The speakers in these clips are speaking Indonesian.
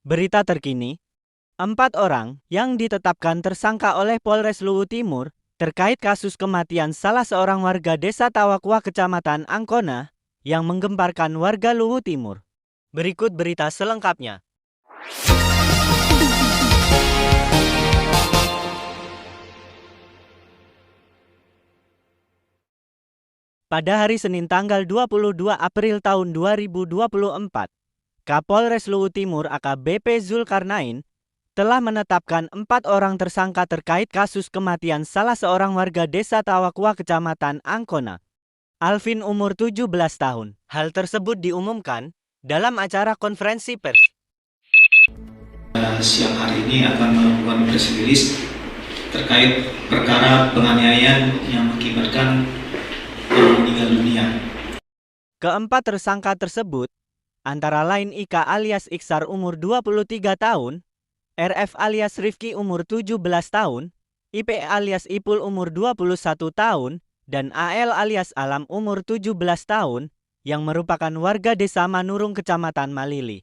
Berita terkini, 4 orang yang ditetapkan tersangka oleh Polres Luwu Timur terkait kasus kematian salah seorang warga desa Tawakwa Kecamatan Angkona yang menggemparkan warga Luwu Timur. Berikut berita selengkapnya. Pada hari Senin tanggal 22 April tahun 2024, Kapolres Luwu Timur AKBP Zulkarnain telah menetapkan 4 orang tersangka terkait kasus kematian salah seorang warga desa Tawakwa Kecamatan Angkona. Alvin umur 17 tahun. Hal tersebut diumumkan dalam acara konferensi pers. Siang hari ini akan melakukan press release terkait perkara penganiayaan yang mengakibatkan meninggal dunia. Keempat tersangka tersebut antara lain Ika alias Iksar umur 23 tahun, RF alias Rifki umur 17 tahun, IP alias Ipul umur 21 tahun, dan AL alias Alam umur 17 tahun yang merupakan warga desa Manurung Kecamatan Malili.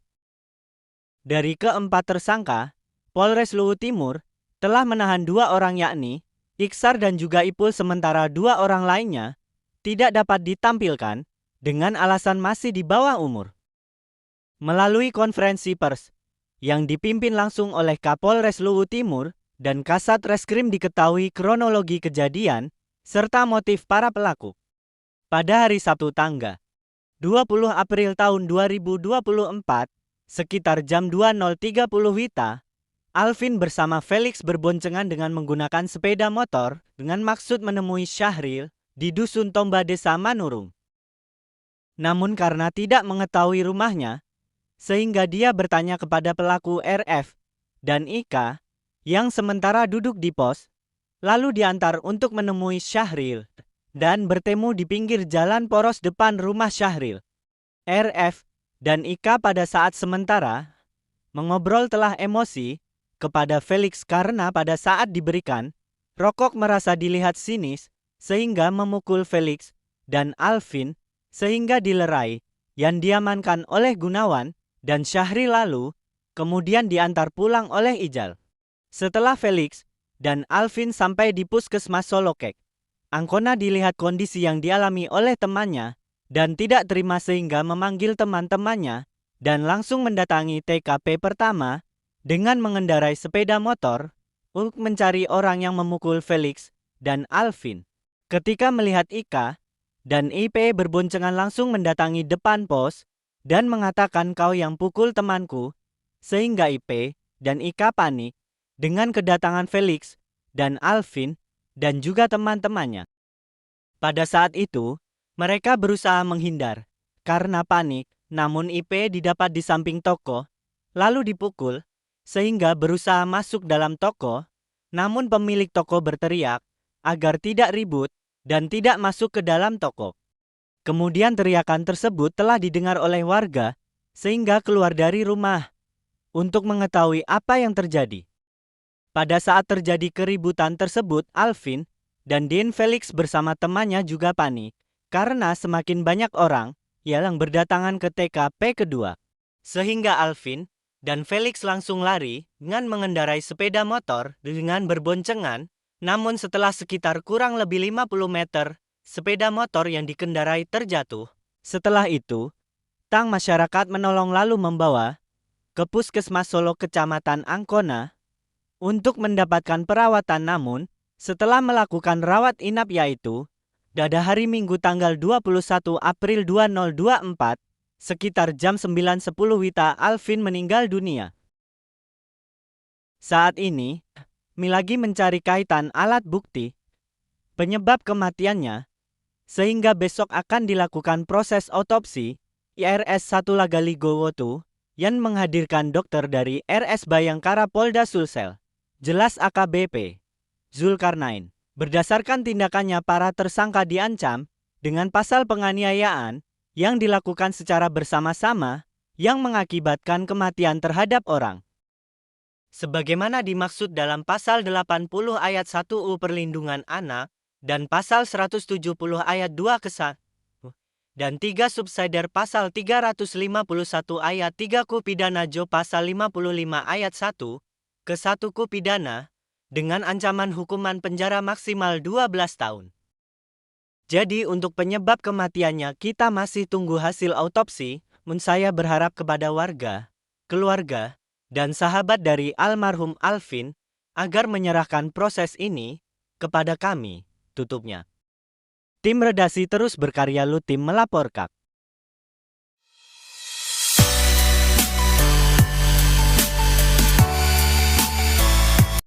Dari keempat tersangka, Polres Luwu Timur telah menahan 2 orang yakni Iksar dan juga Ipul, sementara 2 orang lainnya tidak dapat ditampilkan dengan alasan masih di bawah umur. Melalui konferensi pers yang dipimpin langsung oleh Kapolres Luwu Timur dan Kasat Reskrim diketahui kronologi kejadian serta motif para pelaku. Pada hari Sabtu tanggal 20 April tahun 2024, sekitar jam 20.30 WITA, Alvin bersama Felix berboncengan dengan menggunakan sepeda motor dengan maksud menemui Syahril di Dusun Tomba Desa Manurung. Namun karena tidak mengetahui rumahnya, sehingga dia bertanya kepada pelaku RF dan Ika yang sementara duduk di pos, lalu diantar untuk menemui Syahril dan bertemu di pinggir jalan poros depan rumah Syahril. RF dan Ika pada saat sementara mengobrol telah emosi kepada Felix karena pada saat diberikan rokok merasa dilihat sinis sehingga memukul Felix dan Alvin sehingga dilerai yang diamankan oleh Gunawan dan Syahril, lalu kemudian diantar pulang oleh Ijal. Setelah Felix dan Alvin sampai di Puskesmas Solokek, Angkona dilihat kondisi yang dialami oleh temannya dan tidak terima sehingga memanggil teman-temannya dan langsung mendatangi TKP pertama dengan mengendarai sepeda motor untuk mencari orang yang memukul Felix dan Alvin. Ketika melihat Ika dan IP berboncengan langsung mendatangi depan pos dan mengatakan kau yang pukul temanku, sehingga IP dan Ika panik dengan kedatangan Felix dan Alvin dan juga teman-temannya. Pada saat itu, mereka berusaha menghindar karena panik, namun IP didapat di samping toko, lalu dipukul, sehingga berusaha masuk dalam toko, namun pemilik toko berteriak agar tidak ribut dan tidak masuk ke dalam toko. Kemudian teriakan tersebut telah didengar oleh warga sehingga keluar dari rumah untuk mengetahui apa yang terjadi. Pada saat terjadi keributan tersebut, Alvin dan Dean Felix bersama temannya juga panik karena semakin banyak orang yang berdatangan ke TKP kedua. Sehingga Alvin dan Felix langsung lari dengan mengendarai sepeda motor dengan berboncengan, namun setelah sekitar kurang lebih 50 meter, sepeda motor yang dikendarai terjatuh. Setelah itu, tang masyarakat menolong lalu membawa ke Puskesmas Solo Kecamatan Angkona untuk mendapatkan perawatan, namun setelah melakukan rawat inap yaitu pada hari Minggu tanggal 21 April 2024 sekitar jam 9.10 WITA Alvin meninggal dunia. Saat ini, lagi mencari kaitan alat bukti penyebab kematiannya, sehingga besok akan dilakukan proses otopsi IRS 1 Lagaligowotu yang menghadirkan dokter dari RS Bayangkara Polda Sulsel. Jelas AKBP Zulkarnain. Berdasarkan tindakannya, para tersangka diancam dengan pasal penganiayaan yang dilakukan secara bersama-sama yang mengakibatkan kematian terhadap orang. Sebagaimana dimaksud dalam pasal 80 ayat 1 UU Perlindungan Anak dan pasal 170 ayat 2 ke 1 dan 3 subsidiar pasal 351 ayat 3 KUH pidana Jo pasal 55 ayat 1 ke 1 KUH pidana dengan ancaman hukuman penjara maksimal 12 tahun. Jadi untuk penyebab kematiannya kita masih tunggu hasil autopsi. Saya berharap kepada warga, keluarga, dan sahabat dari almarhum Alvin agar menyerahkan proses ini kepada kami, tutupnya. Tim redaksi terus berkarya, Lu tim melaporkan.